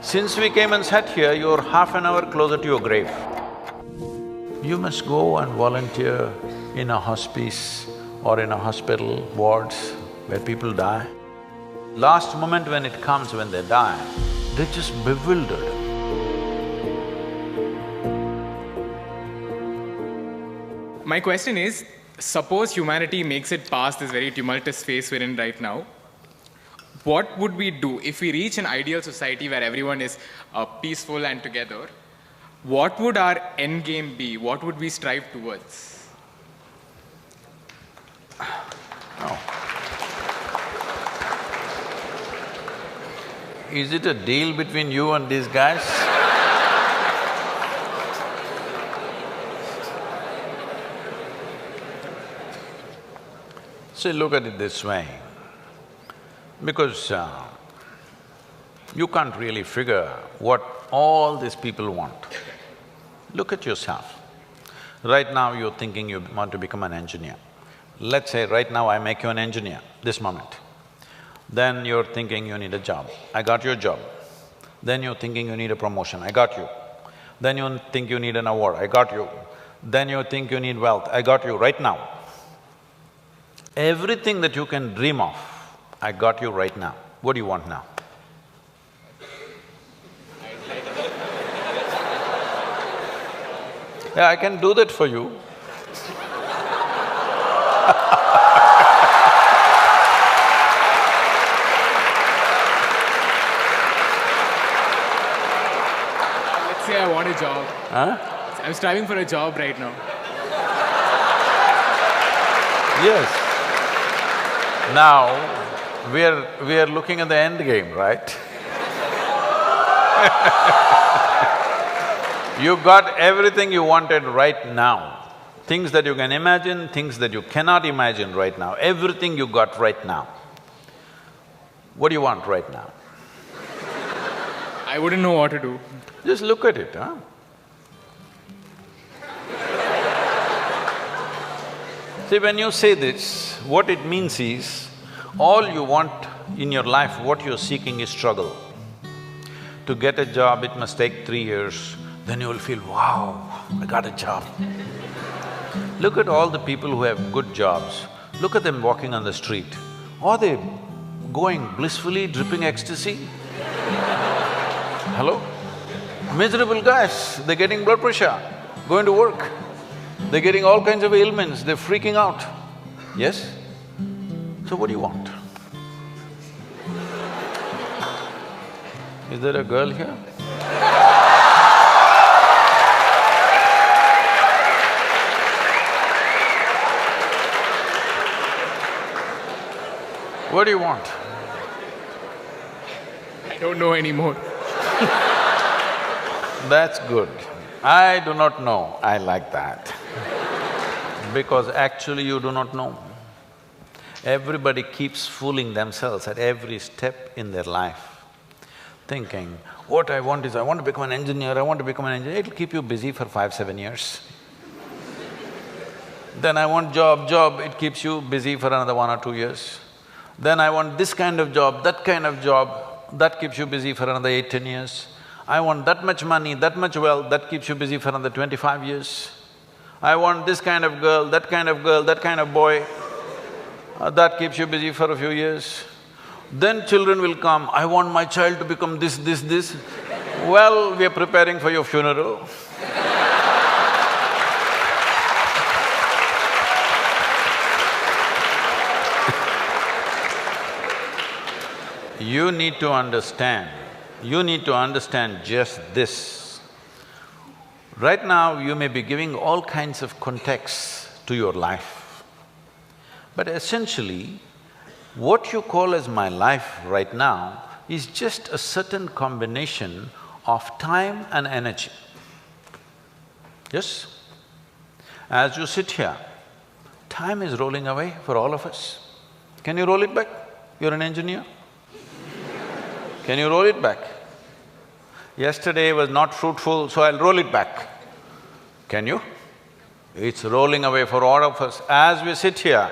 Since we came and sat here, you're half an hour closer to your grave. You must go and volunteer in a hospice or in a hospital wards where people die. Last moment when it comes, when they die, they're just bewildered. My question is, suppose humanity makes it past this very tumultuous phase we're in right now, what would we do if we reach an ideal society where everyone is peaceful and together? What would our end game be? What would we strive towards? No. Is it a deal between you and these guys? See, look at it this way, because you can't really figure what all these people want. Look at yourself. Right now you're thinking you want to become an engineer. Let's say right now I make you an engineer, this moment. Then you're thinking you need a job, I got your job. Then you're thinking you need a promotion, I got you. Then you think you need an award, I got you. Then you think you need wealth, I got you right now. Everything that you can dream of, I got you right now. What do you want now? Yeah, I can do that for you. Let's say I want a job. Huh? I'm striving for a job right now. Yes. Now, we are looking at the end game, right? You got everything you wanted right now. Things that you can imagine, things that you cannot imagine right now, everything you got right now. What do you want right now? I wouldn't know what to do. Just look at it, huh? See, when you say this, what it means is, all you want in your life, what you're seeking is struggle. To get a job, it must take 3 years, then you will feel, wow, I got a job. Look at all the people who have good jobs, look at them walking on the street. Are they going blissfully, dripping ecstasy? Hello? Miserable guys, they're getting blood pressure, going to work. They're getting all kinds of ailments, they're freaking out. Yes? So what do you want? Is there a girl here? What do you want? I don't know anymore. That's good. I do not know, I like that. Because actually you do not know. Everybody keeps fooling themselves at every step in their life, thinking, what I want is, I want to become an engineer, I want to become an engineer. It'll keep you busy for 5-7 years. Then I want job, it keeps you busy for another 1 or 2 years. Then I want this kind of job, that kind of job, that keeps you busy for another 8-10 years. I want that much money, that much wealth, that keeps you busy for another 25 years. I want this kind of girl, that kind of girl, that kind of boy, that keeps you busy for a few years. Then children will come, I want my child to become this, this, this. Well, we are preparing for your funeral. You need to understand just this. Right now, you may be giving all kinds of contexts to your life. But essentially, what you call as my life right now is just a certain combination of time and energy. Yes? As you sit here, time is rolling away for all of us. Can you roll it back? You're an engineer. Can you roll it back? Yesterday was not fruitful, so I'll roll it back. Can you? It's rolling away for all of us. As we sit here,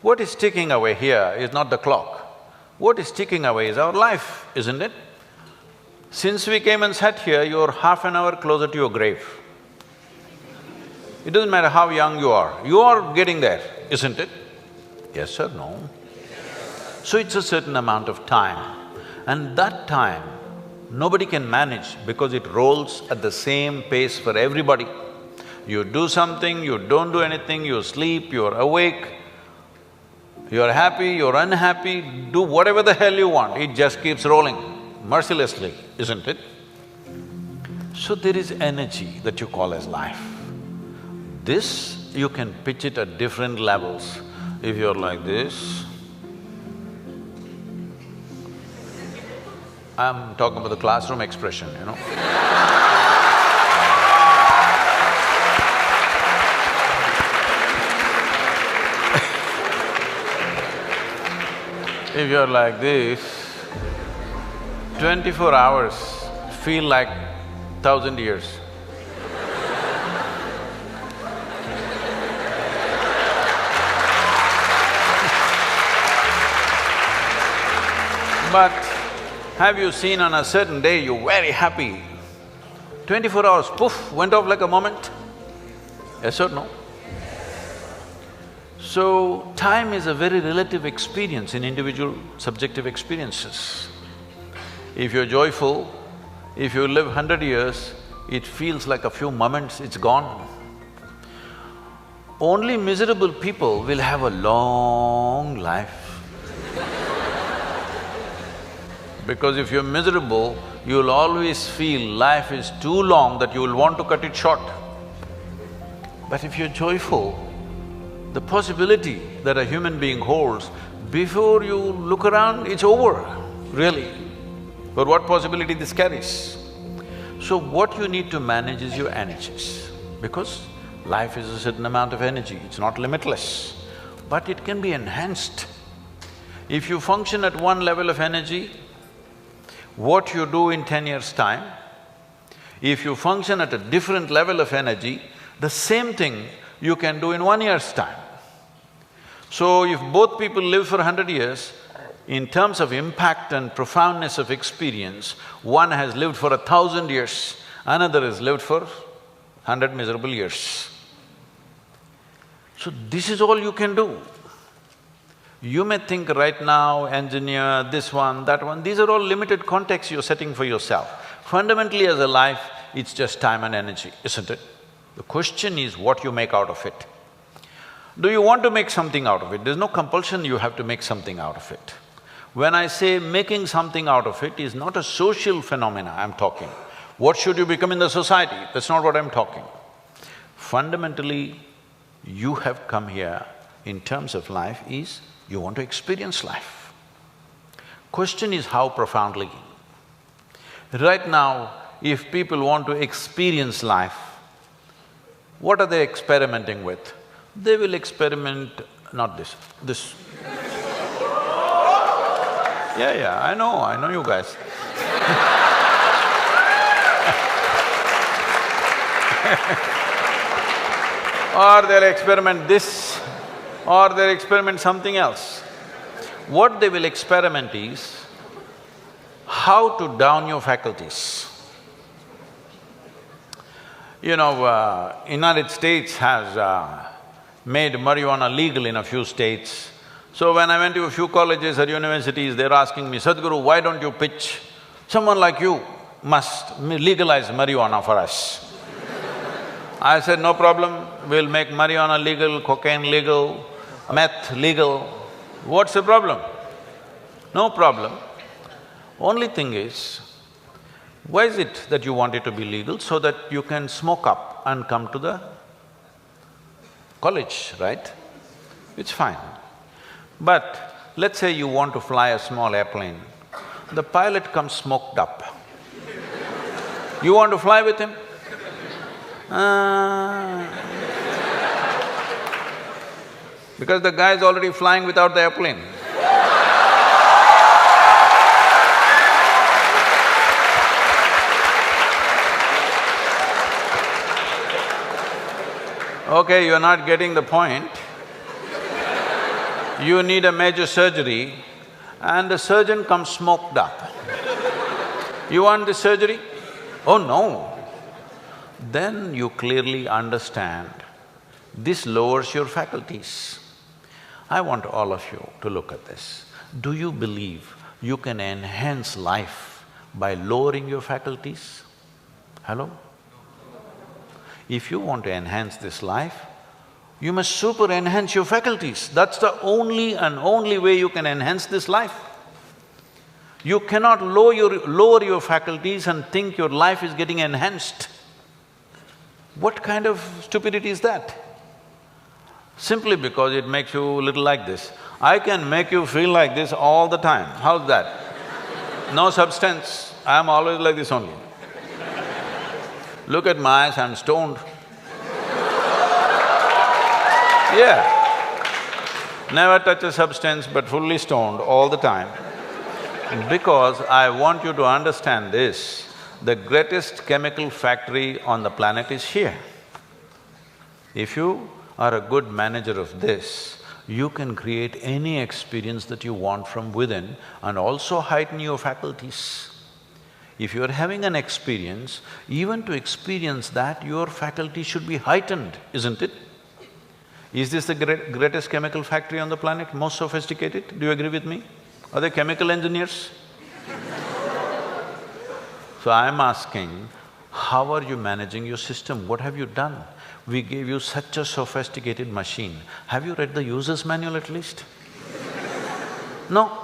what is ticking away here is not the clock. What is ticking away is our life, isn't it? Since we came and sat here, you're half an hour closer to your grave. It doesn't matter how young you are getting there, isn't it? Yes or no? So it's a certain amount of time, and that time nobody can manage because it rolls at the same pace for everybody. You do something, you don't do anything, you sleep, you're awake, you're happy, you're unhappy, do whatever the hell you want, it just keeps rolling mercilessly, isn't it? So there is energy that you call as life. This, you can pitch it at different levels. If you're like this, I'm talking about the classroom expression, you know. If you're like this, 24 hours feel like 1,000 years. But have you seen on a certain day you're very happy, 24 hours, poof, went off like a moment? Yes or no? So, time is a very relative experience in individual subjective experiences. If you're joyful, if you live 100 years, it feels like a few moments, it's gone. Only miserable people will have a long life. Because if you're miserable, you'll always feel life is too long that you will want to cut it short. But if you're joyful, the possibility that a human being holds, before you look around, it's over, really. But what possibility this carries? So what you need to manage is your energies, because life is a certain amount of energy, it's not limitless, but it can be enhanced. If you function at one level of energy, what you do in 10 years' time, if you function at a different level of energy, the same thing you can do in 1 year's time. So if both people live for 100 years, in terms of impact and profoundness of experience, one has lived for 1,000 years, another has lived for 100 miserable years. So this is all you can do. You may think right now, engineer, this one, that one, these are all limited contexts you're setting for yourself. Fundamentally as a life, it's just time and energy, isn't it? The question is what you make out of it. Do you want to make something out of it? There's no compulsion you have to make something out of it. When I say making something out of it is not a social phenomena I'm talking. What should you become in the society? That's not what I'm talking. Fundamentally, you have come here in terms of life is you want to experience life. Question is how profoundly. Right now, if people want to experience life, what are they experimenting with? They will experiment… not this, this. Yeah, I know you guys. Or they'll experiment this, or they'll experiment something else. What they will experiment is how to down your faculties. You know, United States has made marijuana legal in a few states. So when I went to a few colleges or universities, they're asking me, Sadhguru, why don't you pitch? Someone like you must legalize marijuana for us. I said, no problem, we'll make marijuana legal, cocaine legal, meth legal. What's the problem? No problem. Only thing is, why is it that you want it to be legal? So that you can smoke up and come to the college, right? It's fine. But let's say you want to fly a small airplane, the pilot comes smoked up. You want to fly with him? Because the guy is already flying without the airplane. Okay, you're not getting the point. You need a major surgery and the surgeon comes smoked up. You want this surgery? Oh no. Then you clearly understand this lowers your faculties. I want all of you to look at this. Do you believe you can enhance life by lowering your faculties? Hello? If you want to enhance this life, you must super enhance your faculties. That's the only way you can enhance this life. You cannot lower your faculties and think your life is getting enhanced. What kind of stupidity is that? Simply because it makes you a little like this. I can make you feel like this all the time. How's that? No substance, I'm always like this only. Look at my eyes, I'm stoned. Yeah. Never touch a substance but fully stoned all the time. Because I want you to understand this, the greatest chemical factory on the planet is here. If you are a good manager of this, you can create any experience that you want from within and also heighten your faculties. If you are having an experience, even to experience that, your faculty should be heightened, isn't it? Is this the greatest chemical factory on the planet, most sophisticated? Do you agree with me? Are they chemical engineers? So I'm asking, how are you managing your system? What have you done? We gave you such a sophisticated machine. Have you read the user's manual at least? No.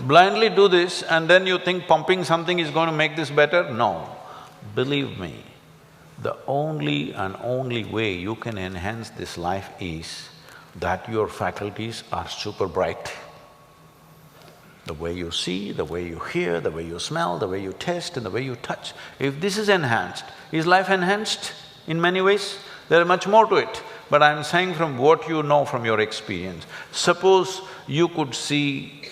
Blindly do this and then you think pumping something is going to make this better? No. Believe me, the only way you can enhance this life is that your faculties are super bright. The way you see, the way you hear, the way you smell, the way you taste and the way you touch. If this is enhanced, is life enhanced in many ways? There is much more to it, but I'm saying from what you know from your experience. Suppose you could see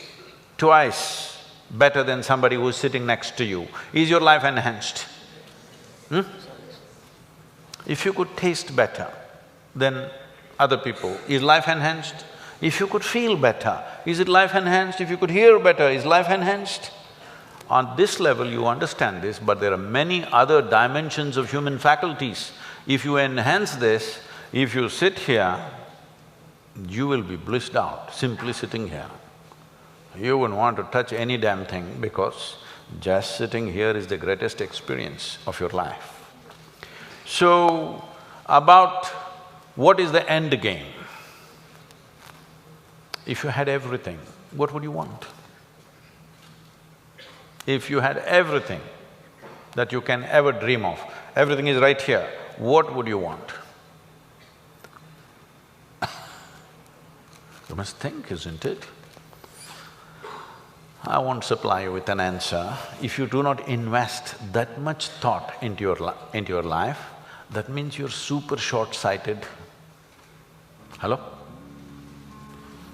twice better than somebody who's sitting next to you, is your life enhanced? If you could taste better than other people, is life enhanced? If you could feel better, is it life enhanced? If you could hear better, is life enhanced? On this level you understand this, but there are many other dimensions of human faculties. If you enhance this, if you sit here, you will be blissed out simply sitting here. You wouldn't want to touch any damn thing because just sitting here is the greatest experience of your life. So, about what is the end game? If you had everything, what would you want? If you had everything that you can ever dream of, everything is right here, what would you want? You must think, isn't it? I won't supply you with an answer. If you do not invest that much thought into your life, that means you're super short-sighted. Hello?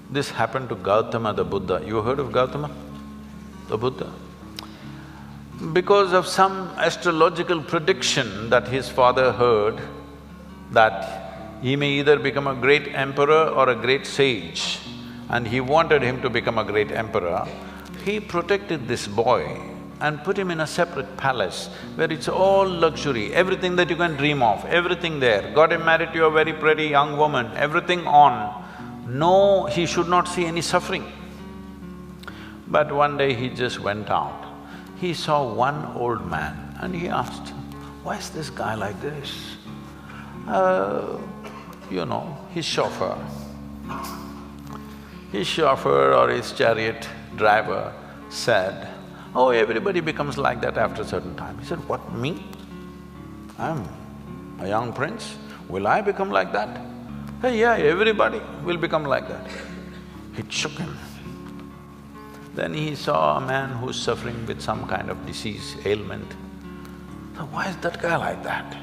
This happened to Gautama the Buddha. You heard of Gautama the Buddha? Because of some astrological prediction that his father heard, that he may either become a great emperor or a great sage, and he wanted him to become a great emperor, he protected this boy and put him in a separate palace where it's all luxury, everything that you can dream of, everything there. Got him married to a very pretty young woman, everything on. No, he should not see any suffering. But one day he just went out. He saw one old man and he asked, why is this guy like this? You know, his chauffeur. His chauffeur or his chariot driver said, oh, everybody becomes like that after a certain time. He said, what, me? I'm a young prince, will I become like that? Hey, yeah, everybody will become like that. It shook him. Then he saw a man who's suffering with some kind of disease, ailment. So why is that guy like that?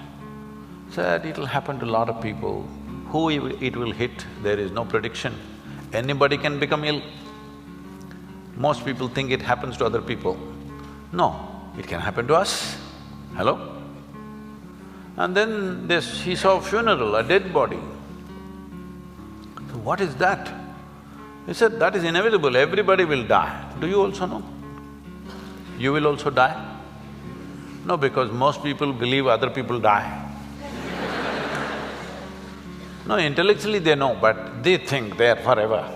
Said, it'll happen to a lot of people. Who it will hit, there is no prediction. Anybody can become ill. Most people think it happens to other people. No, it can happen to us. Hello? And then he saw a funeral, a dead body. So what is that? He said, that is inevitable, everybody will die. Do you also know? You will also die? No, because most people believe other people die. No, intellectually they know, but they think they're forever.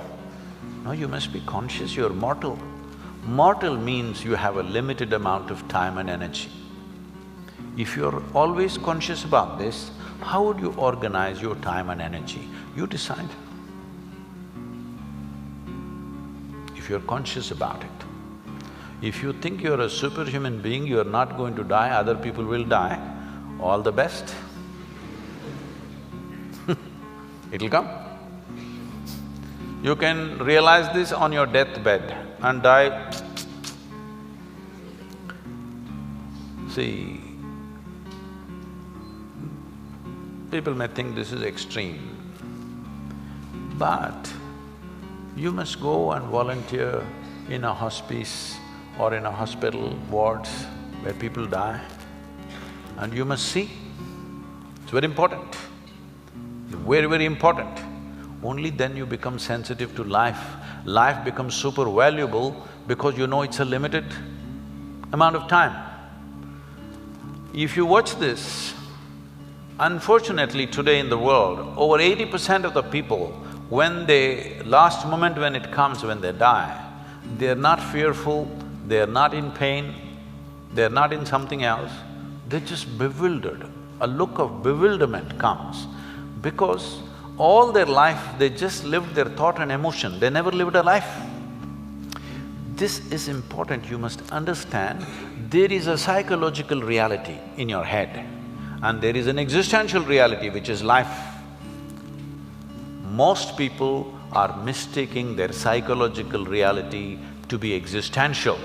No, you must be conscious, you're mortal. Mortal means you have a limited amount of time and energy. If you're always conscious about this, how would you organize your time and energy? You decide. If you're conscious about it. If you think you're a superhuman being, you're not going to die, other people will die, all the best. It'll come. You can realize this on your deathbed and die. See, people may think this is extreme, but you must go and volunteer in a hospice or in a hospital wards where people die, and you must see. It's very important, very, very important. Only then you become sensitive to life. Life becomes super valuable because you know it's a limited amount of time. If you watch this, unfortunately today in the world, over 80% of the people, when last moment when it comes, when they die, they're not fearful, they're not in pain, they're not in something else, they're just bewildered. A look of bewilderment comes because all their life they just lived their thought and emotion, they never lived a life. This is important, you must understand, there is a psychological reality in your head and there is an existential reality which is life. Most people are mistaking their psychological reality to be existential.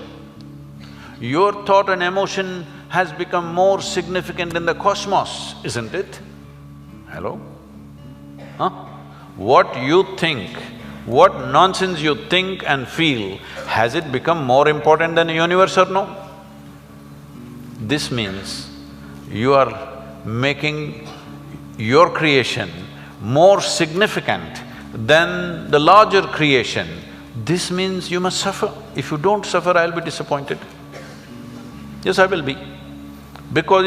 Your thought and emotion has become more significant in the cosmos, isn't it? Hello? Huh? What you think, what nonsense you think and feel, has it become more important than the universe or no? This means you are making your creation more significant than the larger creation. This means you must suffer. If you don't suffer, I'll be disappointed. Yes, I will be. Because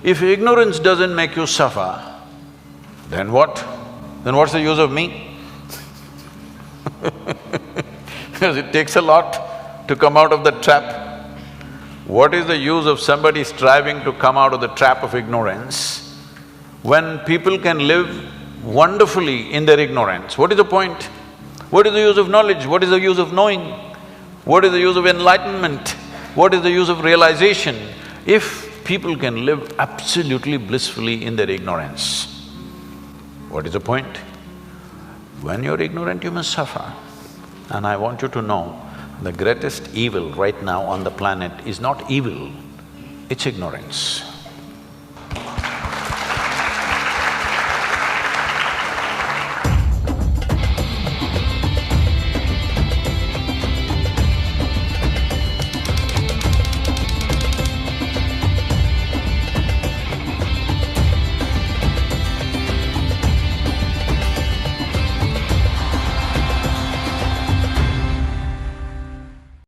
if ignorance doesn't make you suffer, then what? Then what's the use of me? Because it takes a lot to come out of the trap. What is the use of somebody striving to come out of the trap of ignorance when people can live wonderfully in their ignorance? What is the point? What is the use of knowledge? What is the use of knowing? What is the use of enlightenment? What is the use of realization if people can live absolutely blissfully in their ignorance? What is the point? When you're ignorant, you must suffer. And I want you to know, the greatest evil right now on the planet is not evil, it's ignorance.